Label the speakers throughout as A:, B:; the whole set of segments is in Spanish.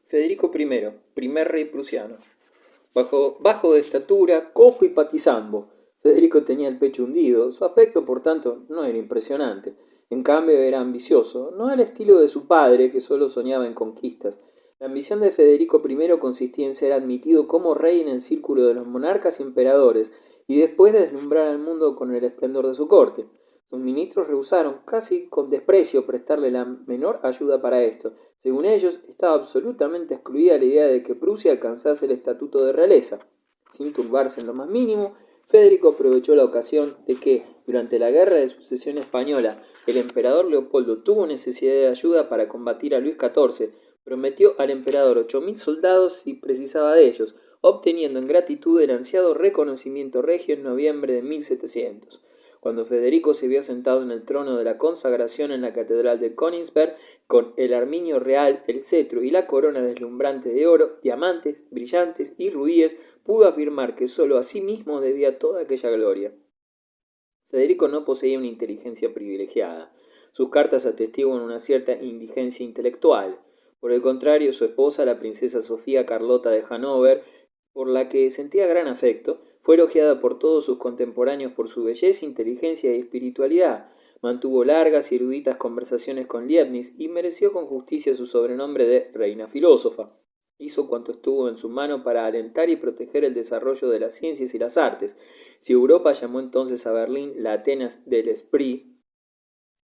A: Federico I, primer rey prusiano. Bajo de estatura, cojo y patizambo. Federico tenía el pecho hundido, su aspecto por tanto no era impresionante. En cambio era ambicioso, no al estilo de su padre, que solo soñaba en conquistas. La ambición de Federico I consistía en ser admitido como rey en el círculo de los monarcas y emperadores, y después de deslumbrar al mundo con el esplendor de su corte. Sus ministros rehusaron, casi con desprecio, prestarle la menor ayuda para esto. Según ellos, estaba absolutamente excluida la idea de que Prusia alcanzase el estatuto de realeza. Sin turbarse en lo más mínimo, Federico aprovechó la ocasión de que, durante la Guerra de Sucesión Española, el emperador Leopoldo tuvo necesidad de ayuda para combatir a Luis XIV. Prometió al emperador 8.000 soldados si precisaba de ellos, obteniendo en gratitud el ansiado reconocimiento regio en noviembre de 1700. Cuando Federico se vio sentado en el trono de la consagración en la catedral de Königsberg, con el armiño real, el cetro y la corona deslumbrante de oro, diamantes, brillantes y rubíes, pudo afirmar que sólo a sí mismo debía toda aquella gloria. Federico no poseía una inteligencia privilegiada. Sus cartas atestiguan una cierta indigencia intelectual. Por el contrario, su esposa, la princesa Sofía Carlota de Hannover, por la que sentía gran afecto, fue elogiada por todos sus contemporáneos por su belleza, inteligencia y espiritualidad. Mantuvo largas y eruditas conversaciones con Leibniz y mereció con justicia su sobrenombre de reina filósofa. Hizo cuanto estuvo en su mano para alentar y proteger el desarrollo de las ciencias y las artes. Si Europa llamó entonces a Berlín la Atenas del Esprit,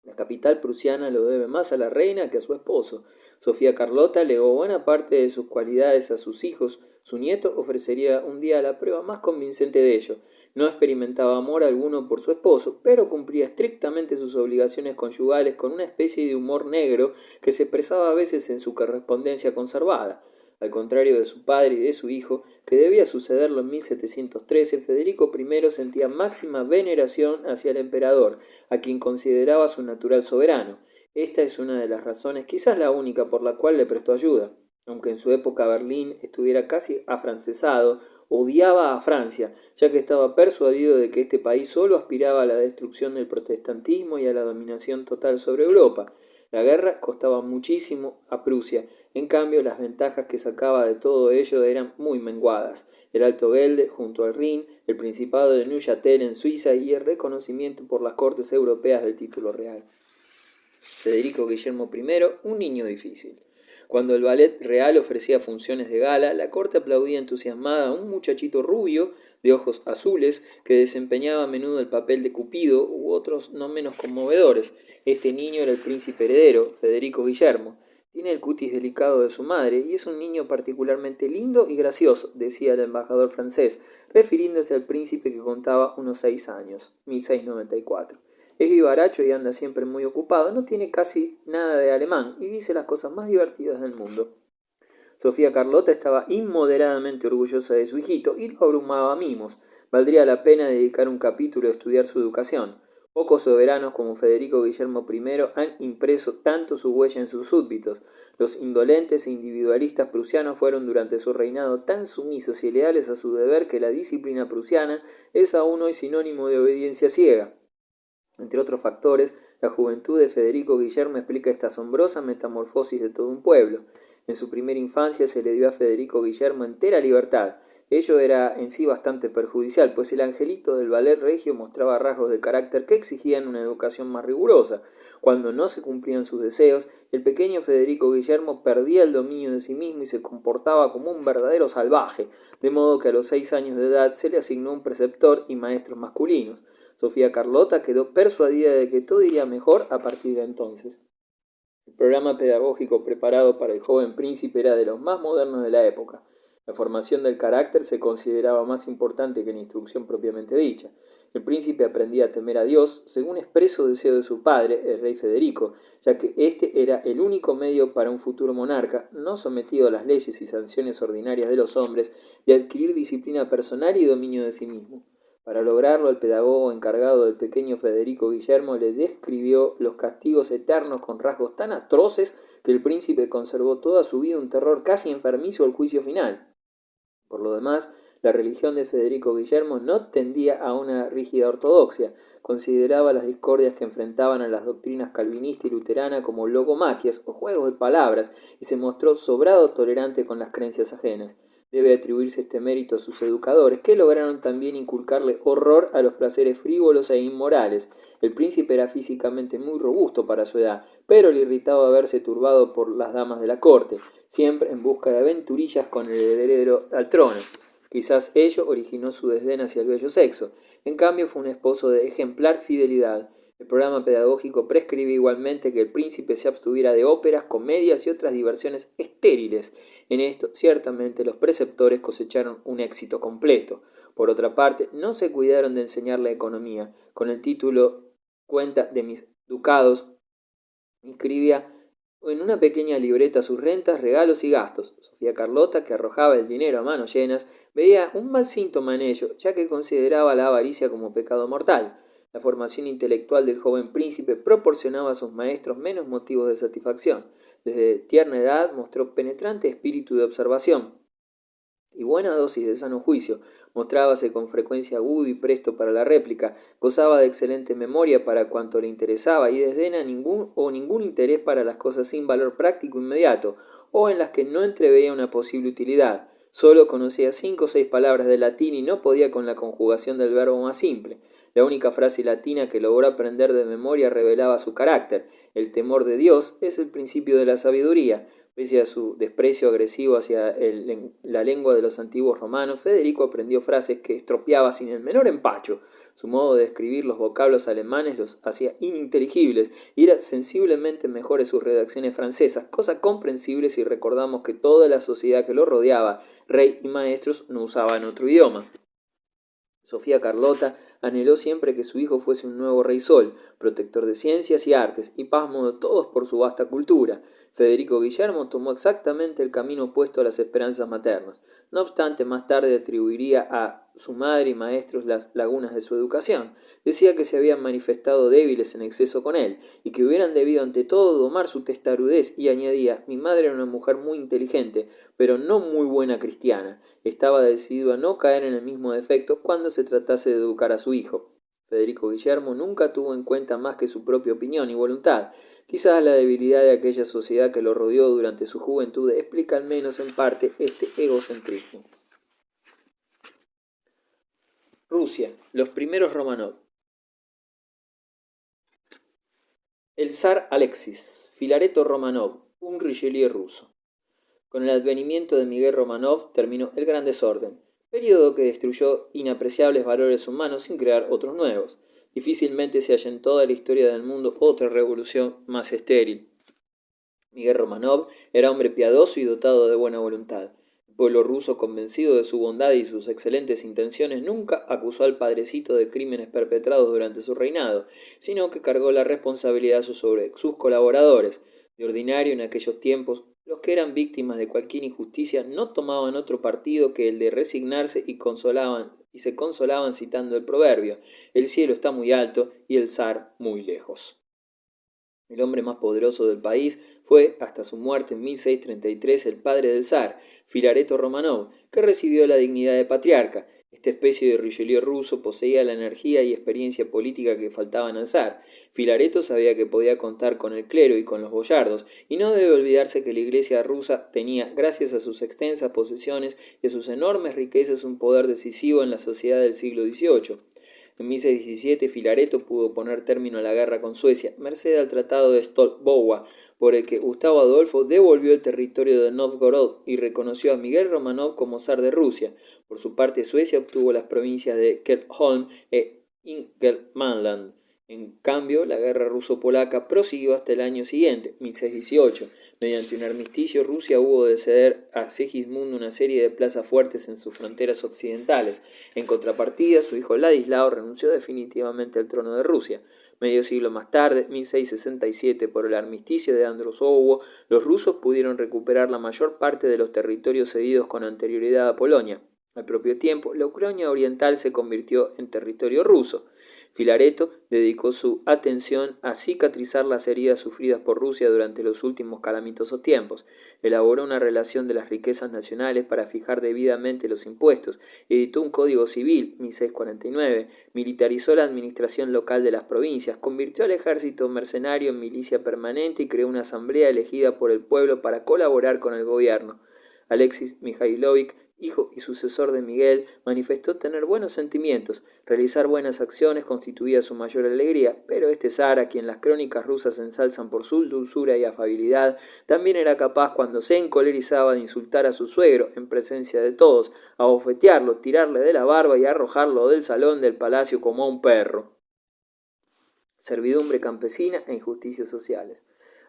A: la capital prusiana lo debe más a la reina que a su esposo. Sofía Carlota legó buena parte de sus cualidades a sus hijos. Su nieto ofrecería un día la prueba más convincente de ello. No experimentaba amor alguno por su esposo, pero cumplía estrictamente sus obligaciones conyugales con una especie de humor negro que se expresaba a veces en su correspondencia conservada. Al contrario de su padre y de su hijo, que debía sucederlo en 1713, Federico I sentía máxima veneración hacia el emperador, a quien consideraba su natural soberano. Esta es una de las razones, quizás la única, por la cual le prestó ayuda. Aunque en su época Berlín estuviera casi afrancesado, odiaba a Francia, ya que estaba persuadido de que este país solo aspiraba a la destrucción del protestantismo y a la dominación total sobre Europa. La guerra costaba muchísimo a Prusia, en cambio las ventajas que sacaba de todo ello eran muy menguadas. El Alto Velde, junto al Rin, el Principado de Neuchâtel en Suiza y el reconocimiento por las cortes europeas del título real. Federico Guillermo I, un niño difícil. Cuando el ballet real ofrecía funciones de gala, la corte aplaudía entusiasmada a un muchachito rubio, de ojos azules, que desempeñaba a menudo el papel de Cupido u otros no menos conmovedores. Este niño era el príncipe heredero, Federico Guillermo. Tiene el cutis delicado de su madre y es un niño particularmente lindo y gracioso, decía el embajador francés, refiriéndose al príncipe que contaba unos 6 años, 1694. Es vivaracho y anda siempre muy ocupado, no tiene casi nada de alemán y dice las cosas más divertidas del mundo. Sofía Carlota estaba inmoderadamente orgullosa de su hijito y lo abrumaba a mimos. Valdría la pena dedicar un capítulo a estudiar su educación. Pocos soberanos como Federico Guillermo I han impreso tanto su huella en sus súbditos. Los indolentes e individualistas prusianos fueron durante su reinado tan sumisos y leales a su deber que la disciplina prusiana es aún hoy sinónimo de obediencia ciega. Entre otros factores, la juventud de Federico Guillermo explica esta asombrosa metamorfosis de todo un pueblo. En su primera infancia se le dio a Federico Guillermo entera libertad. Ello era en sí bastante perjudicial, pues el angelito del ballet regio mostraba rasgos de carácter que exigían una educación más rigurosa. Cuando no se cumplían sus deseos, el pequeño Federico Guillermo perdía el dominio de sí mismo y se comportaba como un verdadero salvaje, de modo que a los 6 años de edad se le asignó un preceptor y maestros masculinos. Sofía Carlota quedó persuadida de que todo iría mejor a partir de entonces. El programa pedagógico preparado para el joven príncipe era de los más modernos de la época. La formación del carácter se consideraba más importante que la instrucción propiamente dicha. El príncipe aprendía a temer a Dios según expreso deseo de su padre, el rey Federico, ya que este era el único medio para un futuro monarca, no sometido a las leyes y sanciones ordinarias de los hombres, de adquirir disciplina personal y dominio de sí mismo. Para lograrlo, el pedagogo encargado del pequeño Federico Guillermo le describió los castigos eternos con rasgos tan atroces que el príncipe conservó toda su vida un terror casi enfermizo al juicio final. Por lo demás, La religión de Federico Guillermo no tendía a una rígida ortodoxia, consideraba las discordias que enfrentaban a las doctrinas calvinista y luterana como logomaquias o juegos de palabras y se mostró sobrado tolerante con las creencias ajenas. Debe atribuirse este mérito a sus educadores, que lograron también inculcarle horror a los placeres frívolos e inmorales. El príncipe era físicamente muy robusto para su edad, pero le irritaba verse turbado por las damas de la corte, siempre en busca de aventurillas con el heredero al trono. Quizás ello originó su desdén hacia el bello sexo. En cambio, fue un esposo de ejemplar fidelidad. El programa pedagógico prescribe igualmente que el príncipe se abstuviera de óperas, comedias y otras diversiones estériles. En esto, ciertamente, los preceptores cosecharon un éxito completo. Por otra parte, no se cuidaron de enseñar la economía. Con el título Cuenta de mis ducados, inscribía en una pequeña libreta sus rentas, regalos y gastos. Sofía Carlota, que arrojaba el dinero a manos llenas, veía un mal síntoma en ello, ya que consideraba la avaricia como pecado mortal. La formación intelectual del joven príncipe proporcionaba a sus maestros menos motivos de satisfacción. Desde tierna edad mostró penetrante espíritu de observación y buena dosis de sano juicio. Mostrábase con frecuencia agudo y presto para la réplica, gozaba de excelente memoria para cuanto le interesaba y desdena ningún interés para las cosas sin valor práctico inmediato o en las que no entreveía una posible utilidad. Solo conocía 5 o 6 palabras de latín y no podía con la conjugación del verbo más simple. La única frase latina que logró aprender de memoria revelaba su carácter. El temor de Dios es el principio de la sabiduría. Pese a su desprecio agresivo hacia la lengua de los antiguos romanos, Federico aprendió frases que estropeaba sin el menor empacho. Su modo de escribir los vocablos alemanes los hacía ininteligibles y era sensiblemente mejores sus redacciones francesas, cosa comprensible si recordamos que toda la sociedad que lo rodeaba, rey y maestros, no usaban otro idioma. Sofía Carlota anheló siempre que su hijo fuese un nuevo rey Sol, protector de ciencias y artes, y pasmo de todos por su vasta cultura. Federico Guillermo tomó exactamente el camino opuesto a las esperanzas maternas. No obstante, más tarde atribuiría a su madre y maestros las lagunas de su educación. Decía que se habían manifestado débiles en exceso con él, y que hubieran debido ante todo domar su testarudez, y añadía, mi madre era una mujer muy inteligente, pero no muy buena cristiana. Estaba decidido a no caer en el mismo defecto cuando se tratase de educar a su hijo. Federico Guillermo nunca tuvo en cuenta más que su propia opinión y voluntad. Quizás la debilidad de aquella sociedad que lo rodeó durante su juventud explica al menos en parte este egocentrismo. Rusia, los primeros Romanov. El zar Alexis, Filareto Romanov, un Richelieu ruso. Con el advenimiento de Miguel Romanov terminó el Gran Desorden, período que destruyó inapreciables valores humanos sin crear otros nuevos. Difícilmente se halla en toda la historia del mundo otra revolución más estéril. Miguel Romanov era hombre piadoso y dotado de buena voluntad. El pueblo ruso, convencido de su bondad y sus excelentes intenciones, nunca acusó al padrecito de crímenes perpetrados durante su reinado, sino que cargó la responsabilidad sobre sus colaboradores. De ordinario, en aquellos tiempos, los que eran víctimas de cualquier injusticia no tomaban otro partido que el de resignarse y se consolaban citando el proverbio: el cielo está muy alto y el zar muy lejos. El hombre más poderoso del país fue, hasta su muerte en 1633, el padre del zar, Filareto Romanov, que recibió la dignidad de patriarca. Esta especie de Richelieu ruso poseía la energía y experiencia política que faltaban al zar. Filareto sabía que podía contar con el clero y con los boyardos, y no debe olvidarse que la iglesia rusa tenía, gracias a sus extensas posesiones y a sus enormes riquezas, un poder decisivo en la sociedad del siglo XVIII. En 1617 Filareto pudo poner término a la guerra con Suecia, merced al tratado de Stolbowa, por el que Gustavo Adolfo devolvió el territorio de Novgorod y reconoció a Miguel Romanov como zar de Rusia. Por su parte, Suecia obtuvo las provincias de Keltholm e Ingermanland. En cambio, la guerra ruso-polaca prosiguió hasta el año siguiente, 1618. Mediante un armisticio, Rusia hubo de ceder a Segismundo una serie de plazas fuertes en sus fronteras occidentales. En contrapartida, su hijo Ladislao renunció definitivamente al trono de Rusia. Medio siglo más tarde, 1667, por el armisticio de Androsowo, los rusos pudieron recuperar la mayor parte de los territorios cedidos con anterioridad a Polonia. Al propio tiempo, la Ucrania oriental se convirtió en territorio ruso. Filareto dedicó su atención a cicatrizar las heridas sufridas por Rusia durante los últimos calamitosos tiempos. Elaboró una relación de las riquezas nacionales para fijar debidamente los impuestos, editó un código civil, 1649, militarizó la administración local de las provincias, convirtió al ejército mercenario en milicia permanente y creó una asamblea elegida por el pueblo para colaborar con el gobierno. Alexis Mikhailovich, hijo y sucesor de Miguel, manifestó tener buenos sentimientos, realizar buenas acciones constituía su mayor alegría, pero este zar, a quien las crónicas rusas ensalzan por su dulzura y afabilidad, también era capaz, cuando se encolerizaba, de insultar a su suegro en presencia de todos, abofetearlo, tirarle de la barba y arrojarlo del salón del palacio como a un perro. Servidumbre campesina e injusticias sociales.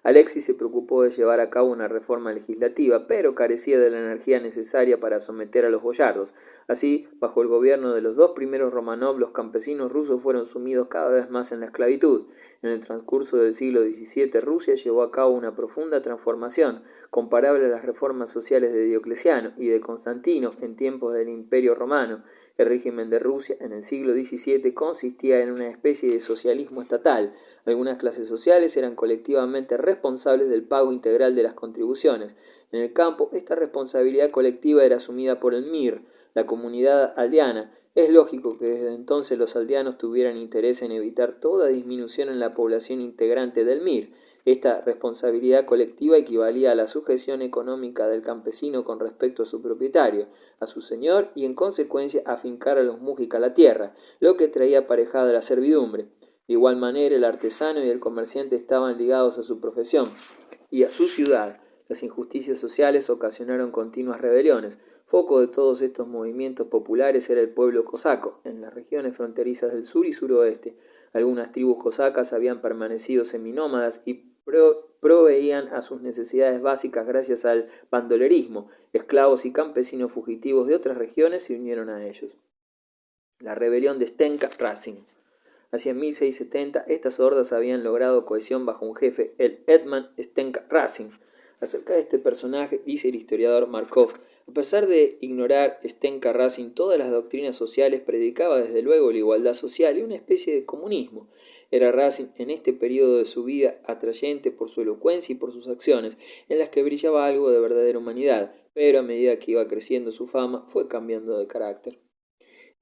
A: Alexis se preocupó de llevar a cabo una reforma legislativa, pero carecía de la energía necesaria para someter a los boyardos. Así, bajo el gobierno de los dos primeros Románov, los campesinos rusos fueron sumidos cada vez más en la esclavitud. En el transcurso del siglo XVII, Rusia llevó a cabo una profunda transformación, comparable a las reformas sociales de Diocleciano y de Constantino en tiempos del Imperio Romano. El régimen de Rusia en el siglo XVII consistía en una especie de socialismo estatal. Algunas clases sociales eran colectivamente responsables del pago integral de las contribuciones. En el campo, esta responsabilidad colectiva era asumida por el MIR, la comunidad aldeana. Es lógico que desde entonces los aldeanos tuvieran interés en evitar toda disminución en la población integrante del MIR. Esta responsabilidad colectiva equivalía a la sujeción económica del campesino con respecto a su propietario, a su señor, y en consecuencia afincar a los mújica la tierra, lo que traía aparejada la servidumbre. De igual manera, el artesano y el comerciante estaban ligados a su profesión y a su ciudad. Las injusticias sociales ocasionaron continuas rebeliones. Foco de todos estos movimientos populares era el pueblo cosaco, en las regiones fronterizas del sur y suroeste. Algunas tribus cosacas habían permanecido seminómadas y proveían a sus necesidades básicas gracias al bandolerismo. Esclavos y campesinos fugitivos de otras regiones se unieron a ellos. La rebelión de Stenka Razin. Hacia 1670, estas hordas habían logrado cohesión bajo un jefe, el Hetman Stenka Razin. Acerca de este personaje, dice el historiador Markov, a pesar de ignorar Stenka Razin todas las doctrinas sociales, predicaba desde luego la igualdad social y una especie de comunismo. Era Razin en este periodo de su vida atrayente por su elocuencia y por sus acciones, en las que brillaba algo de verdadera humanidad, pero a medida que iba creciendo su fama, fue cambiando de carácter.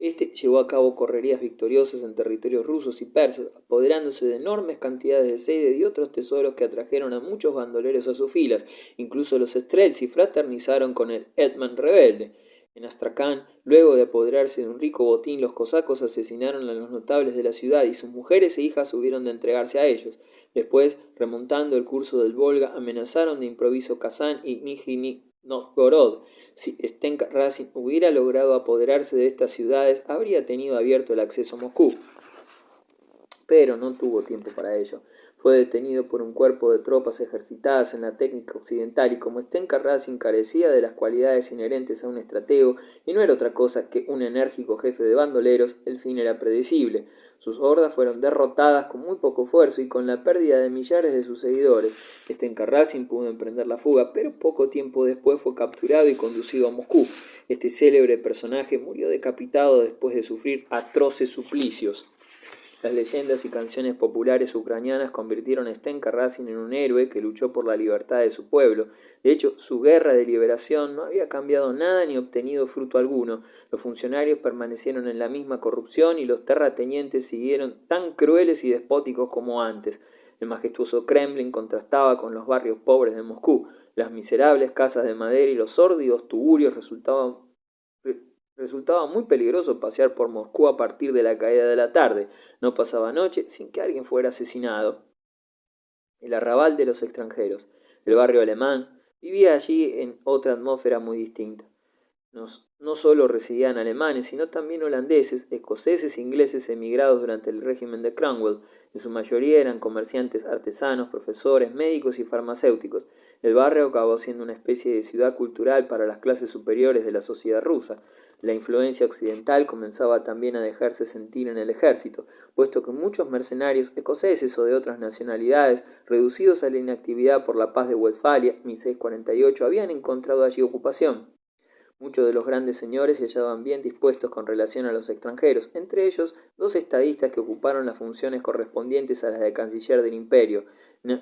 A: Este llevó a cabo correrías victoriosas en territorios rusos y persas, apoderándose de enormes cantidades de seide y otros tesoros que atrajeron a muchos bandoleros a sus filas. Incluso los Streltsy fraternizaron con el Hetman rebelde. En Astracán, luego de apoderarse de un rico botín, los cosacos asesinaron a los notables de la ciudad y sus mujeres e hijas hubieron de entregarse a ellos. Después, remontando el curso del Volga, amenazaron de improviso Kazán y Nijni Novgorod. Si Stenka Razin hubiera logrado apoderarse de estas ciudades, habría tenido abierto el acceso a Moscú. Pero no tuvo tiempo para ello. Fue detenido por un cuerpo de tropas ejercitadas en la técnica occidental y como Stenka Razin carecía de las cualidades inherentes a un estratego y no era otra cosa que un enérgico jefe de bandoleros, el fin era predecible. Sus hordas fueron derrotadas con muy poco esfuerzo y con la pérdida de millares de sus seguidores. Stenka Razin pudo emprender la fuga, pero poco tiempo después fue capturado y conducido a Moscú. Este célebre personaje murió decapitado después de sufrir atroces suplicios. Las leyendas y canciones populares ucranianas convirtieron a Stenka Razin en un héroe que luchó por la libertad de su pueblo. De hecho, su guerra de liberación no había cambiado nada ni obtenido fruto alguno. Los funcionarios permanecieron en la misma corrupción y los terratenientes siguieron tan crueles y despóticos como antes. El majestuoso Kremlin contrastaba con los barrios pobres de Moscú. Las miserables casas de madera y los sórdidos tugurios Resultaba muy peligroso pasear por Moscú a partir de la caída de la tarde. No pasaba noche sin que alguien fuera asesinado. El arrabal de los extranjeros. El barrio alemán vivía allí en otra atmósfera muy distinta. No solo residían alemanes, sino también holandeses, escoceses e ingleses emigrados durante el régimen de Cromwell. En su mayoría eran comerciantes, artesanos, profesores, médicos y farmacéuticos. El barrio acabó siendo una especie de ciudad cultural para las clases superiores de la sociedad rusa. La influencia occidental comenzaba también a dejarse sentir en el ejército, puesto que muchos mercenarios escoceses o de otras nacionalidades, reducidos a la inactividad por la paz de Westfalia, 1648, habían encontrado allí ocupación. Muchos de los grandes señores se hallaban bien dispuestos con relación a los extranjeros, entre ellos 2 estadistas que ocuparon las funciones correspondientes a las de canciller del imperio,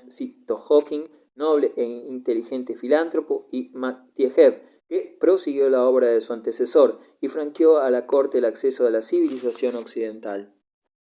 A: Cito-Hocking, noble e inteligente filántropo, y Matiejev, que prosiguió la obra de su antecesor y franqueó a la corte el acceso a la civilización occidental.